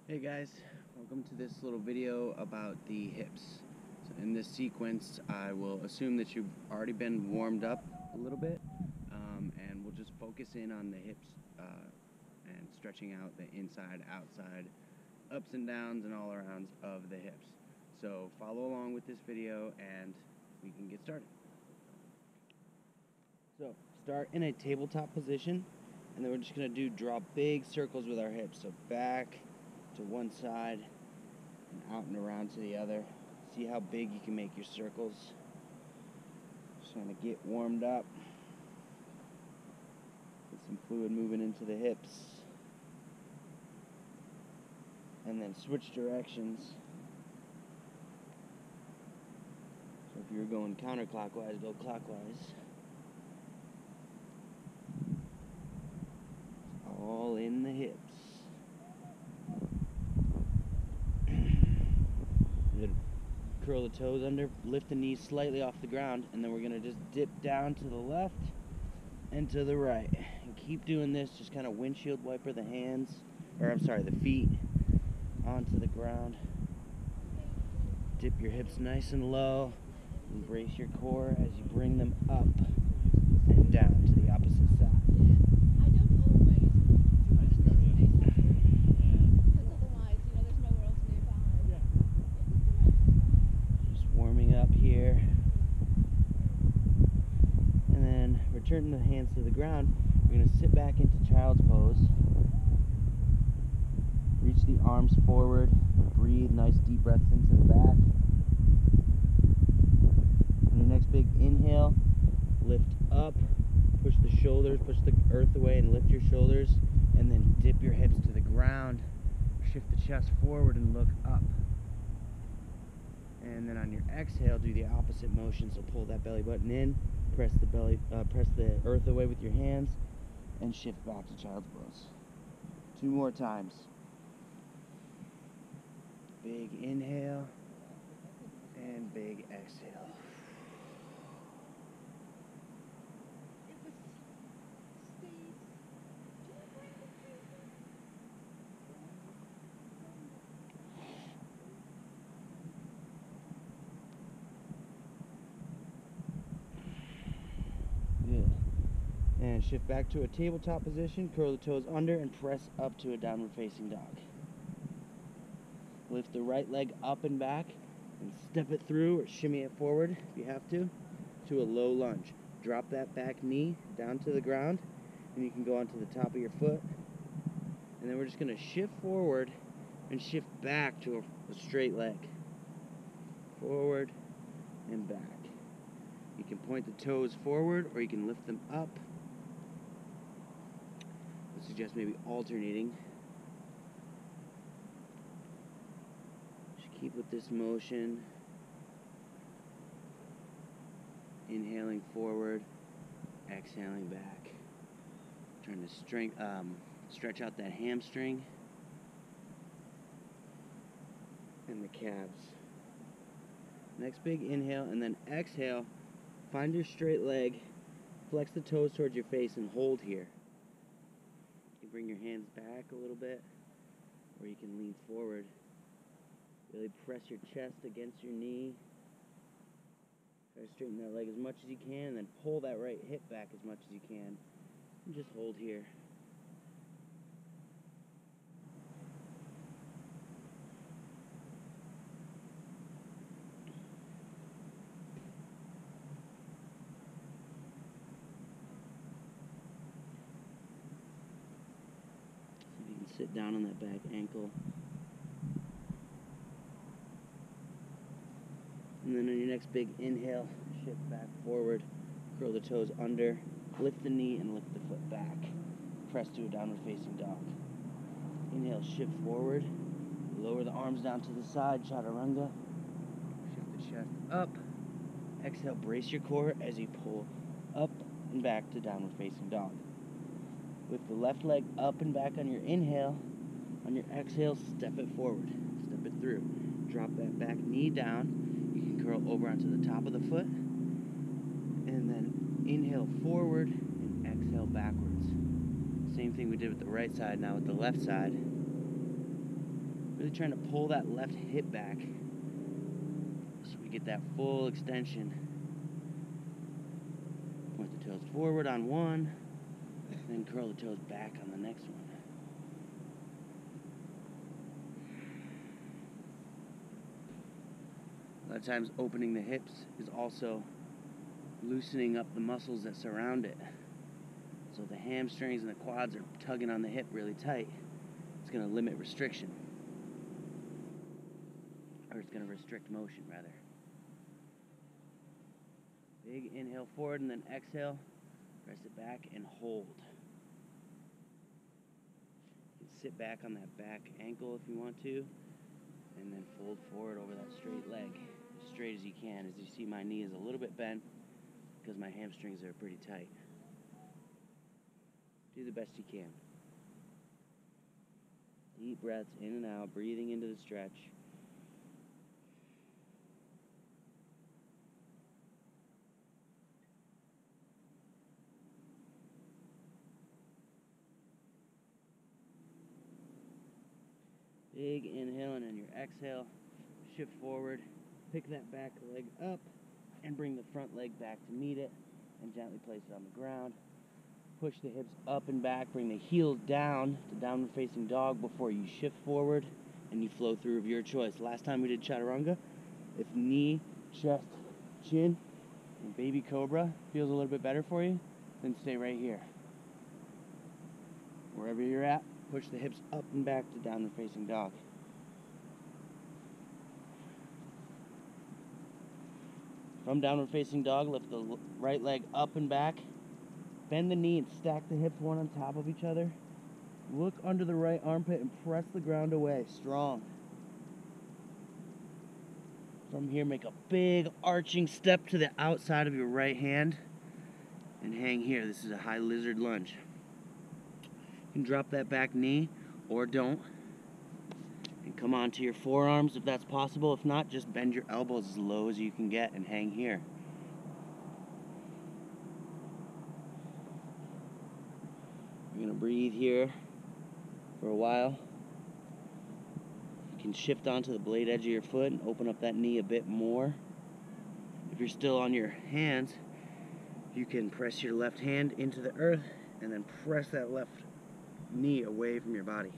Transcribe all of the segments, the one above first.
Hey guys, welcome to this little video about the hips. So in this sequence, I will assume that you've already been warmed up a little bit, and we'll just focus in on the hips and stretching out the inside, outside, ups and downs, and all arounds of the hips. So follow along with this video and we can get started. So start in a tabletop position, and then we're just going to draw big circles with our hips. So back to one side and out and around to the other. See how big you can make your circles. Just trying to get warmed up. Get some fluid moving into the hips. And then switch directions. So if you're going counterclockwise, go clockwise. All in the hips. Curl the toes under, lift the knees slightly off the ground, and then we're going to just dip down to the left and to the right. And keep doing this, just kind of windshield wiper the the feet onto the ground. Dip your hips nice and low, and brace your core as you bring them up and down to the opposite side. Up here, and then return the hands to the ground. We're going to sit back into child's pose, reach the arms forward, breathe nice deep breaths into the back. On your next big inhale, lift up, push the shoulders, push the earth away and lift your shoulders, and then dip your hips to the ground, shift the chest forward and look up. And then on your exhale, do the opposite motion. So pull that belly button in, press the earth away with your hands, and shift back to child's pose. 2 more times. Big inhale and big exhale. And shift back to a tabletop position, curl the toes under, and press up to a downward facing dog. Lift the right leg up and back, and step it through or shimmy it forward if you have to a low lunge. Drop that back knee down to the ground, and you can go onto the top of your foot. And then we're just going to shift forward and shift back to a straight leg. Forward and back. You can point the toes forward, or you can lift them up. I suggest maybe alternating. Just keep with this motion. Inhaling forward, exhaling back. Trying to stretch out that hamstring and the calves. Next big inhale, and then exhale. Find your straight leg, flex the toes towards your face, and hold here. You can bring your hands back a little bit, or you can lean forward. Really press your chest against your knee. Try to straighten that leg as much as you can, and then pull that right hip back as much as you can. And just hold here. Sit down on that back ankle. And then on your next big inhale, shift back forward, curl the toes under, lift the knee and lift the foot back. Press to a downward facing dog. Inhale, shift forward, lower the arms down to the side, chaturanga. Shift the chest up. Exhale, brace your core as you pull up and back to downward facing dog. Lift the left leg up and back on your inhale. On your exhale, step it forward. Step it through. Drop that back knee down. You can curl over onto the top of the foot. And then inhale forward and exhale backwards. Same thing we did with the right side, now with the left side. Really trying to pull that left hip back so we get that full extension. Point the toes forward on one, then curl the toes back on the next one. A lot of times opening the hips is also loosening up the muscles that surround it. So the hamstrings and the quads are tugging on the hip really tight. It's going to limit restriction. Or it's going to restrict motion, rather. Big inhale forward and then exhale. Press it back and hold. You can sit back on that back ankle if you want to. And then fold forward over that straight leg. As straight as you can. As you see, my knee is a little bit bent because my hamstrings are pretty tight. Do the best you can. Deep breaths in and out, breathing into the stretch. Big inhale, and then your exhale, shift forward, pick that back leg up, and bring the front leg back to meet it, and gently place it on the ground. Push the hips up and back, bring the heels down to downward facing dog before you shift forward, and you flow through of your choice. Last time we did chaturanga, if knee, chest, chin, and baby cobra feels a little bit better for you, then stay right here. Wherever you're at, push the hips up and back to downward facing dog. From downward facing dog, lift the right leg up and back. Bend the knee and stack the hips one on top of each other. Look under the right armpit and press the ground away. Strong. From here, make a big arching step to the outside of your right hand and hang here. This is a high lizard lunge. You can drop that back knee or don't. And come onto your forearms if that's possible. If not, just bend your elbows as low as you can get and hang here. You're going to breathe here for a while. You can shift onto the blade edge of your foot and open up that knee a bit more. If you're still on your hands, you can press your left hand into the earth and then press that left knee away from your body.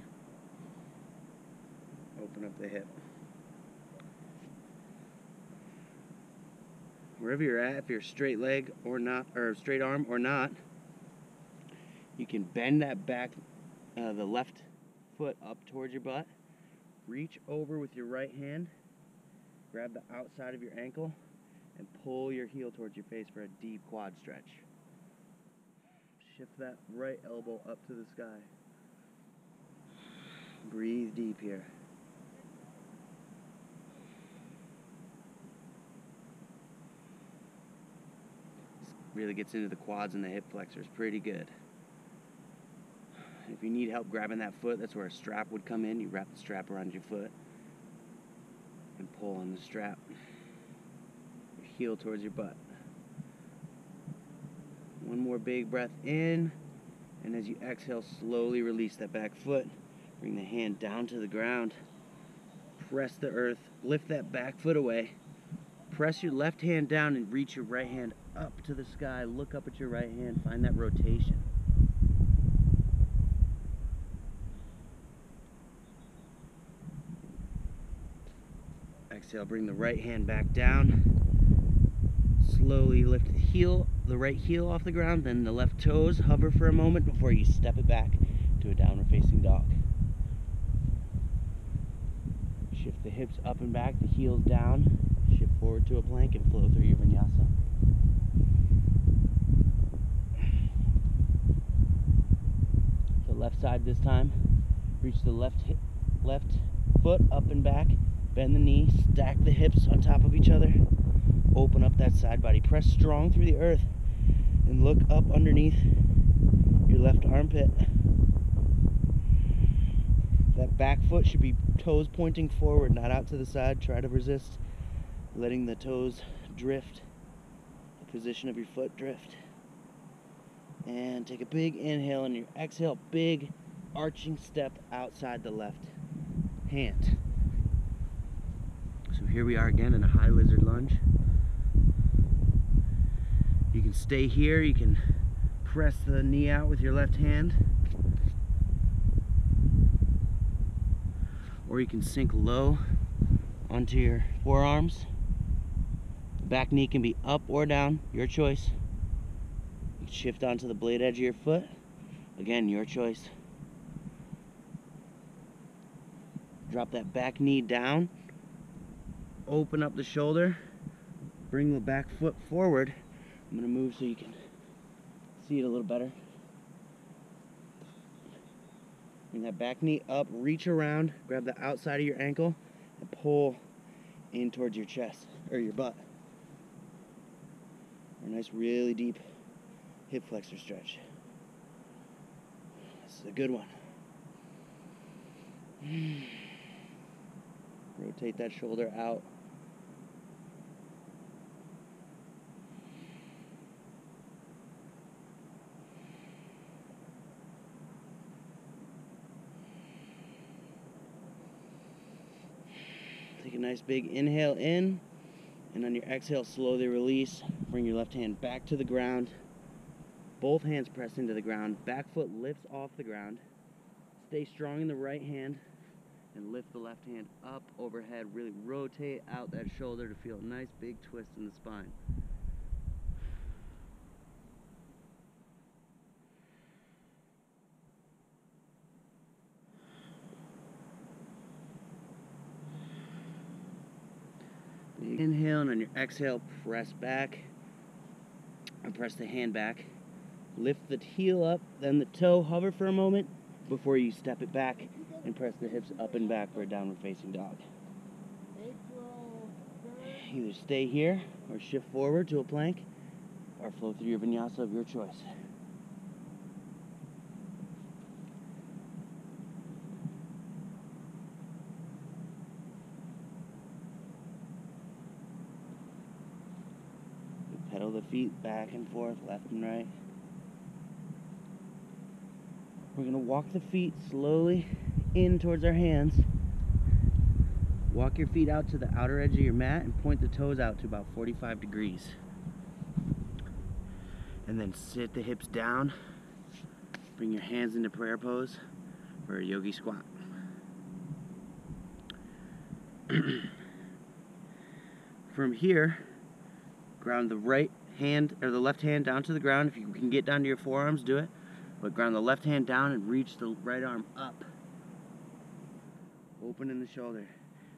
Open up the hip. Wherever you're at, if you're straight leg or not, or straight arm or not, you can bend that back, the left foot up towards your butt. Reach over with your right hand, grab the outside of your ankle, and pull your heel towards your face for a deep quad stretch. Shift that right elbow up to the sky. Breathe deep here. This really gets into the quads and the hip flexors pretty good. If you need help grabbing that foot, that's where a strap would come in. You wrap the strap around your foot and pull on the strap. Your heel towards your butt. One more big breath in, and as you exhale, slowly release that back foot. Bring the hand down to the ground. Press the earth. Lift that back foot away. Press your left hand down and reach your right hand up to the sky. Look up at your right hand. Find that rotation. Exhale, bring the right hand back down. Slowly lift the right heel off the ground, then the left toes. Hover for a moment before you step it back to a downward facing dog. Shift the hips up and back, the heels down. Shift forward to a plank and flow through your vinyasa. So left side this time. Reach the left foot up and back. Bend the knee, stack the hips on top of each other. Open up that side body. Press strong through the earth and look up underneath your left armpit. That back foot should be toes pointing forward, not out to the side. Try to resist letting the toes drift, the position of your foot drift. And take a big inhale, and your exhale, big arching step outside the left. hand. So here we are again in a high lizard lunge. You can stay here, you can press the knee out with your left hand, or you can sink low onto your forearms. The back knee can be up or down, your choice. You can shift onto the blade edge of your foot, again, your choice. Drop that back knee down, open up the shoulder, bring the back foot forward. I'm going to move so you can see it a little better. Bring that back knee up, reach around, grab the outside of your ankle, and pull in towards your chest, or your butt. A nice, really deep hip flexor stretch. This is a good one. Rotate that shoulder out. Take a nice big inhale in, and on your exhale, slowly release. Bring your left hand back to the ground. Both hands press into the ground. Back foot lifts off the ground. Stay strong in the right hand, and lift the left hand up overhead. Really rotate out that shoulder to feel a nice big twist in the spine. Big inhale, and on your exhale, press back, and press the hand back. Lift the heel up, then the toe, hover for a moment before you step it back and press the hips up and back for a downward facing dog. Either stay here or shift forward to a plank or flow through your vinyasa of your choice. Pedal the feet back and forth, left and right. We're going to walk the feet slowly in towards our hands. Walk your feet out to the outer edge of your mat and point the toes out to about 45 degrees. And then sit the hips down. Bring your hands into prayer pose for a yogi squat. From here, ground the right hand or the left hand down to the ground. If you can get down to your forearms, do it. But ground the left hand down and reach the right arm up. Open in the shoulder.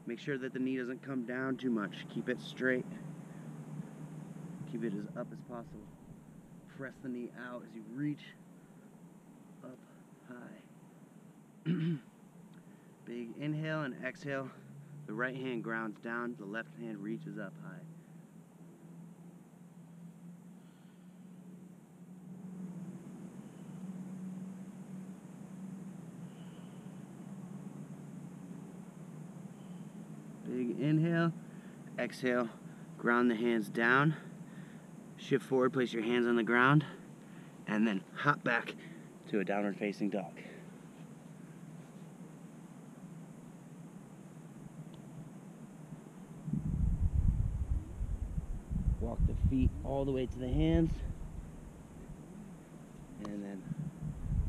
Make sure that the knee doesn't come down too much. Keep it straight. Keep it as up as possible. Press the knee out as you reach up high. Big inhale and exhale. The right hand grounds down. The left hand reaches up high. Big inhale, exhale, ground the hands down, shift forward, place your hands on the ground, and then hop back to a downward facing dog. Walk the feet all the way to the hands, and then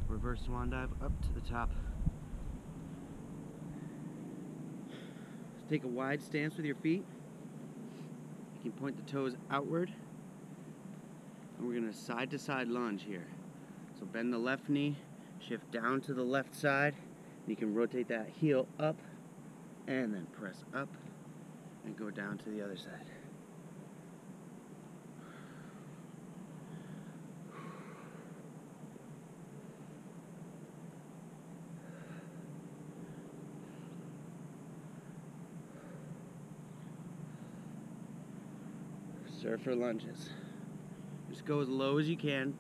reverse swan dive up to the top. Take a wide stance with your feet. You can point the toes outward. And we're going to side to side lunge here. So bend the left knee, shift down to the left side. You can rotate that heel up and then press up and go down to the other side. Surfer lunges. Just go as low as you can.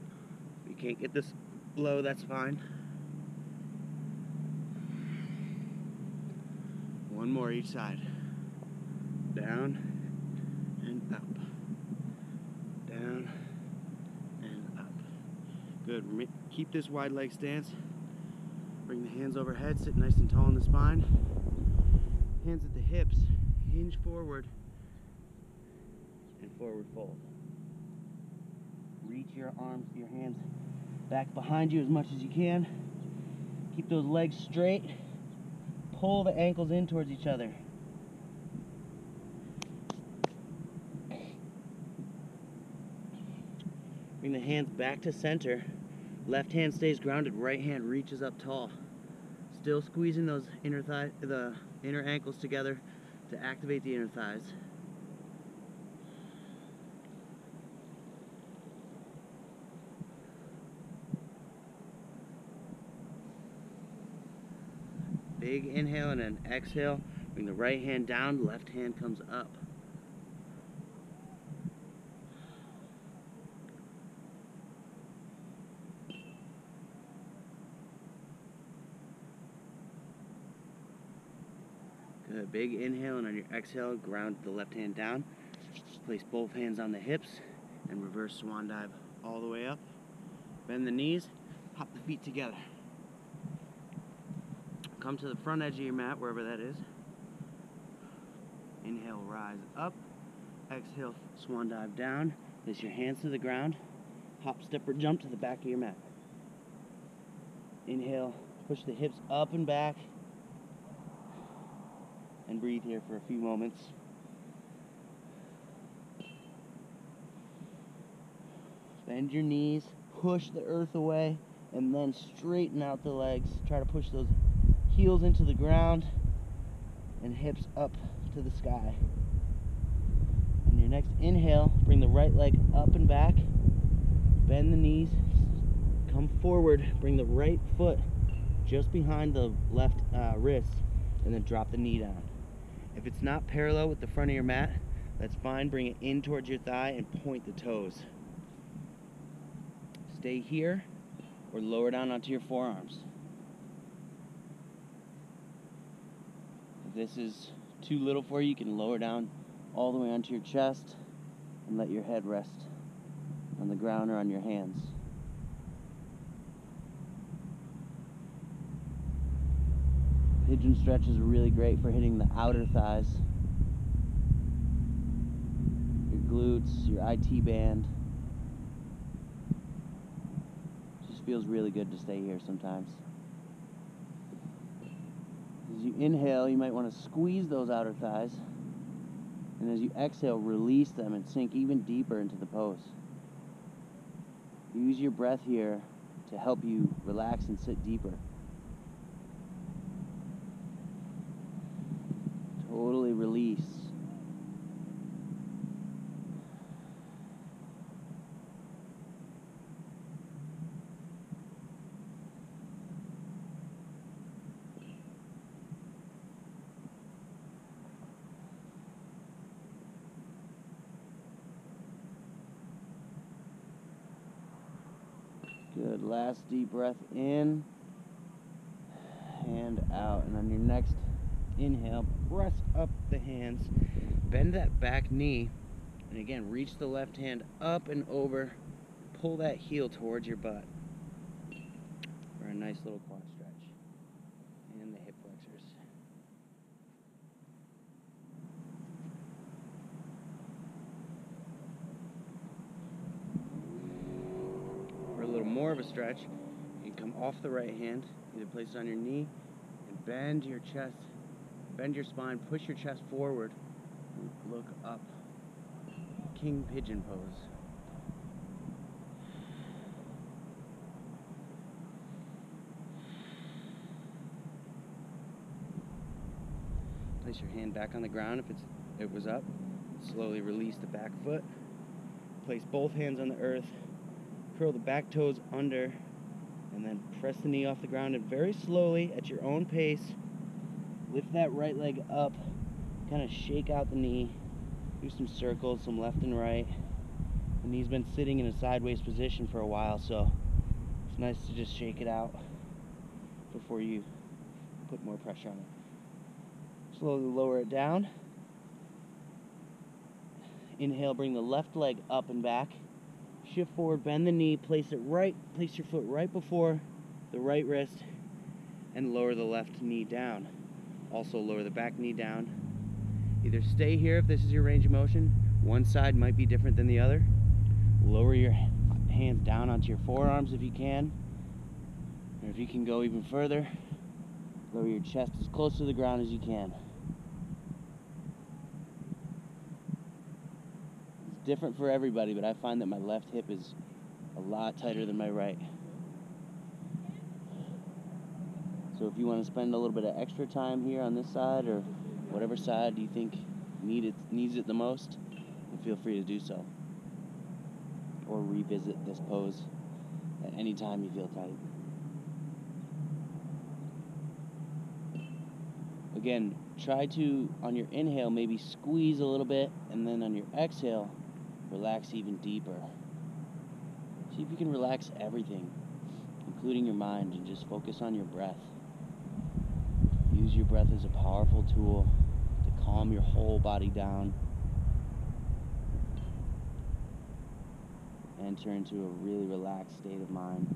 If you can't get this low, that's fine. One more each side. Down and up. Down and up. Good. Keep this wide leg stance. Bring the hands overhead. Sit nice and tall in the spine. Hands at the hips, hinge forward, and forward fold. Reach your arms, your hands back behind you as much as you can. Keep those legs straight. Pull the ankles in towards each other. Bring the hands back to center. Left hand stays grounded, right hand reaches up tall. Still squeezing those the inner ankles together to activate the inner thighs. Big inhale and an exhale. Bring the right hand down, left hand comes up. Good. Big inhale, and on your exhale, ground the left hand down. Place both hands on the hips and reverse swan dive all the way up. Bend the knees, hop the feet together. Come to the front edge of your mat, wherever that is. Inhale, rise up. Exhale, swan dive down. Place your hands to the ground. Hop, step, or jump to the back of your mat. Inhale, push the hips up and back. And breathe here for a few moments. Bend your knees, push the earth away, and then straighten out the legs. Try to push those heels into the ground and hips up to the sky. On your next inhale, bring the right leg up and back. Bend the knees, come forward, bring the right foot just behind the left wrist, and then drop the knee down. If it's not parallel with the front of your mat, that's fine. Bring it in towards your thigh and point the toes. Stay here or lower down onto your forearms. If this is too little for you, you can lower down all the way onto your chest and let your head rest on the ground or on your hands. Pigeon stretches are really great for hitting the outer thighs, your glutes, your IT band. Just feels really good to stay here sometimes. As you inhale, you might want to squeeze those outer thighs, and as you exhale, release them and sink even deeper into the pose. Use your breath here to help you relax and sit deeper. Totally release. Good. Last deep breath in and out. And on your next inhale, press up the hands, bend that back knee, and again, reach the left hand up and over, pull that heel towards your butt for a nice little quad stretch, and the hip flexors. For a little more of a stretch, you can come off the right hand, either place it on your knee, and bend your chest. Bend your spine, push your chest forward, look up. King pigeon pose. Place your hand back on the ground if it was up. Slowly release the back foot. Place both hands on the earth. Curl the back toes under, and then press the knee off the ground, and very slowly, at your own pace, lift that right leg up, kind of shake out the knee, do some circles, some left and right. The knee's been sitting in a sideways position for a while, so it's nice to just shake it out before you put more pressure on it. Slowly lower it down. Inhale, bring the left leg up and back. Shift forward, bend the knee, place your foot right before the right wrist, and lower the left knee down. Also lower the back knee down. Either stay here if this is your range of motion. One side might be different than the other. Lower your hands down onto your forearms if you can. Or if you can go even further, lower your chest as close to the ground as you can. It's different for everybody, but I find that my left hip is a lot tighter than my right. So if you want to spend a little bit of extra time here on this side, or whatever side you think needs it the most, then feel free to do so. Or revisit this pose at any time you feel tight. Again, try to, on your inhale, maybe squeeze a little bit, and then on your exhale, relax even deeper. See if you can relax everything, including your mind, and just focus on your breath. Use your breath as a powerful tool to calm your whole body down. Enter into a really relaxed state of mind.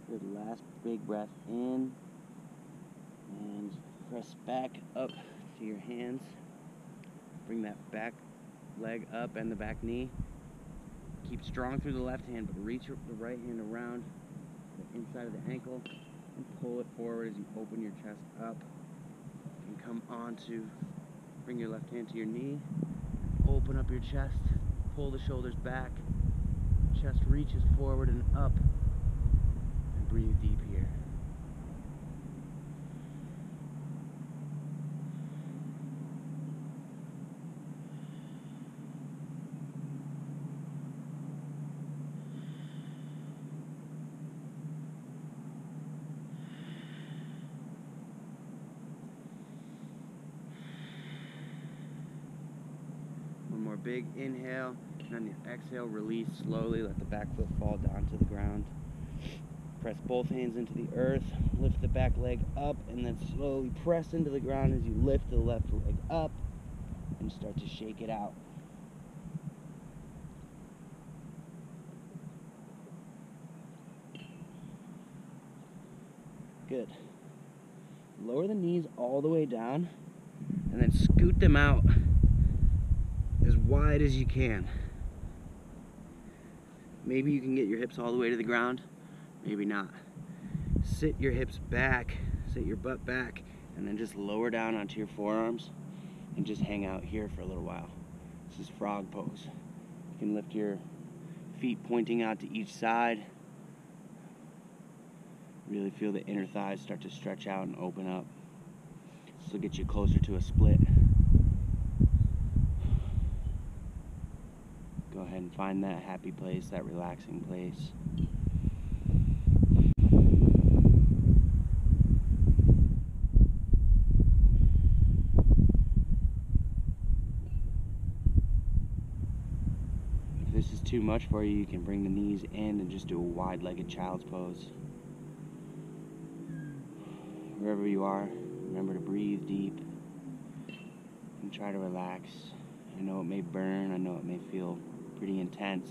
Good, last big breath in, and press back up to your hands. Bring that back leg up and the back knee. Keep strong through the left hand, but reach the right hand around the inside of the ankle and pull it forward as you open your chest up. And come on to, bring your left hand to your knee, open up your chest, pull the shoulders back, chest reaches forward and up. Breathe deep here. One more big inhale, and on your exhale, release slowly. Let the back foot fall down to the ground. Press both hands into the earth, lift the back leg up, and then slowly press into the ground as you lift the left leg up and start to shake it out. Good. Lower the knees all the way down and then scoot them out as wide as you can. Maybe you can get your hips all the way to the ground. Maybe not. Sit your hips back, sit your butt back, and then just lower down onto your forearms and just hang out here for a little while. This is frog pose. You can lift your feet pointing out to each side. Really feel the inner thighs start to stretch out and open up. This will get you closer to a split. Go ahead and find that happy place, that relaxing place. If this is too much for you, you can bring the knees in and just do a wide-legged child's pose. Wherever you are, remember to breathe deep and try to relax. I know it may burn, I know it may feel pretty intense,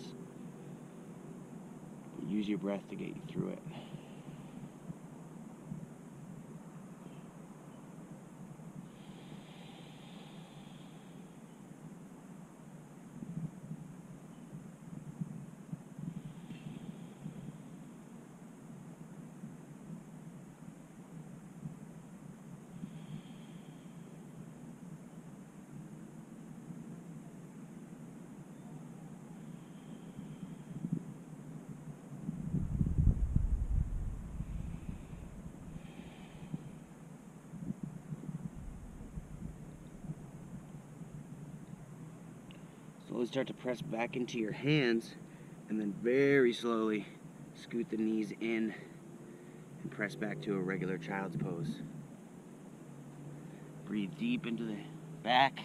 but use your breath to get you through it. Slowly start to press back into your hands, and then very slowly scoot the knees in and press back to a regular child's pose. Breathe deep into the foot back.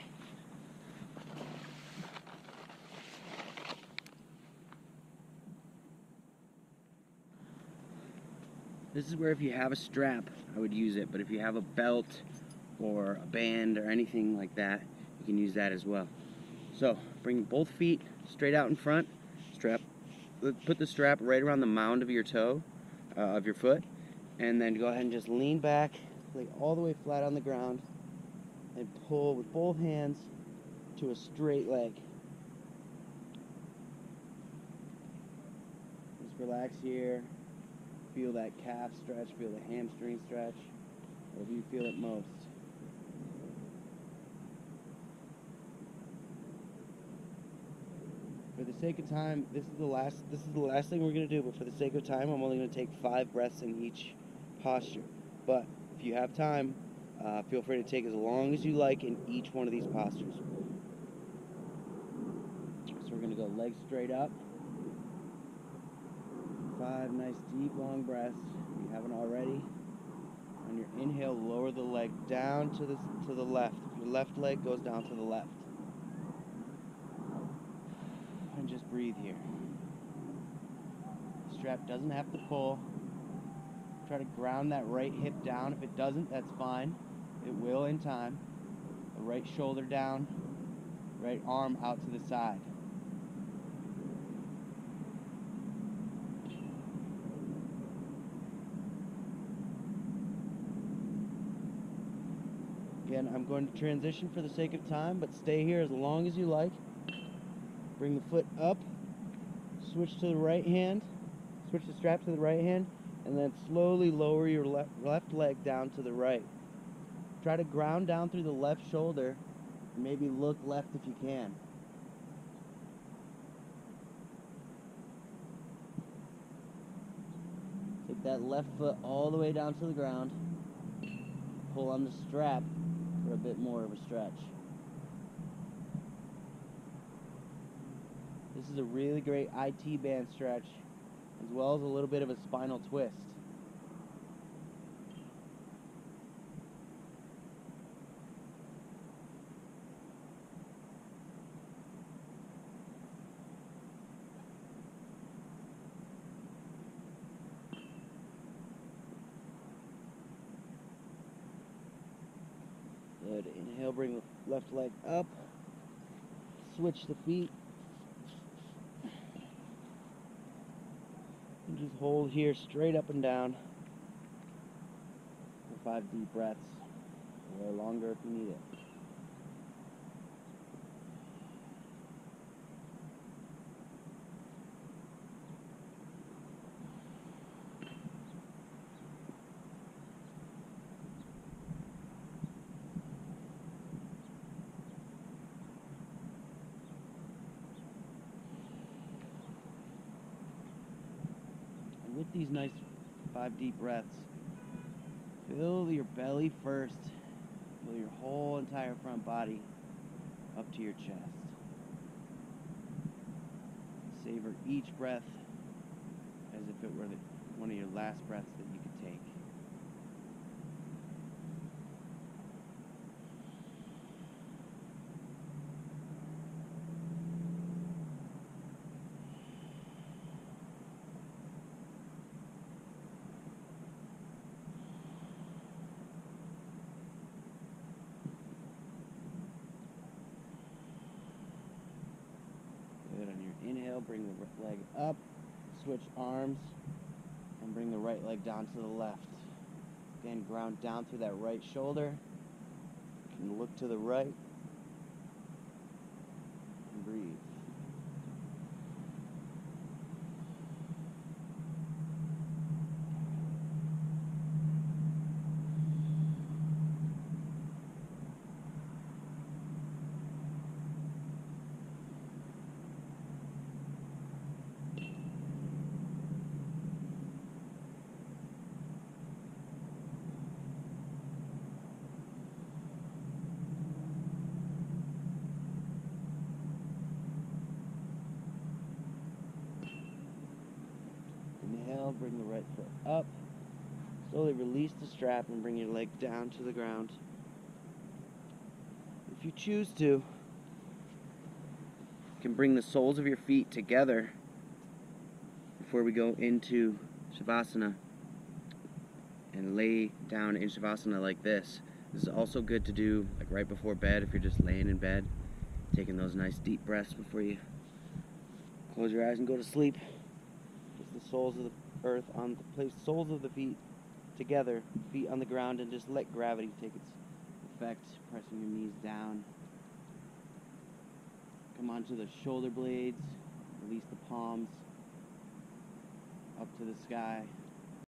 This is where if you have a strap, I would use it, but if you have a belt or a band or anything like that, you can use that as well. So, bring both feet straight out in front, put the strap right around the mound of your toe, of your foot, and then go ahead and just lean back, lay all the way flat on the ground, and pull with both hands to a straight leg. Just relax here. Feel that calf stretch, feel the hamstring stretch, wherever you feel it most. For the sake of time, this is the last thing we're going to do, but for the sake of time, I'm only going to take 5 breaths in each posture. But if you have time, feel free to take as long as you like in each one of these postures. So we're going to go legs straight up. 5 nice deep long breaths, if you haven't already. On your inhale, lower the leg down to the left. If your left leg goes down to the left. And just breathe here. The strap doesn't have to pull. Try to ground that right hip down. If it doesn't, that's fine. It will in time. The right shoulder down, right arm out to the side. Again, I'm going to transition for the sake of time, but stay here as long as you like. Bring the foot up, switch to the right hand, switch the strap to the right hand, and then slowly lower your left leg down to the right. Try to ground down through the left shoulder, and maybe look left if you can. Take that left foot all the way down to the ground. Pull on the strap for a bit more of a stretch. This is a really great IT band stretch, as well as a little bit of a spinal twist. Good. Inhale, bring the left leg up. Switch the feet. And just hold here straight up and down for 5 deep breaths, or longer if you need it. With these nice 5 deep breaths, fill your belly first, fill your whole entire front body up to your chest. Savor each breath as if it were one of your last breaths that you could take. Good. On your inhale, bring the leg up, switch arms, and bring the right leg down to the left. Again, ground down through that right shoulder. You can look to the right and breathe. Inhale, bring the right foot up. Slowly release the strap and bring your leg down to the ground. If you choose to, you can bring the soles of your feet together before we go into Shavasana and lay down in Shavasana like this. This is also good to do like right before bed if you're just laying in bed, taking those nice deep breaths before you close your eyes and go to sleep. Just the soles of the earth on the place, soles of the feet together, feet on the ground, and just let gravity take its effect, pressing your knees down. Come onto the shoulder blades, release the palms up to the sky.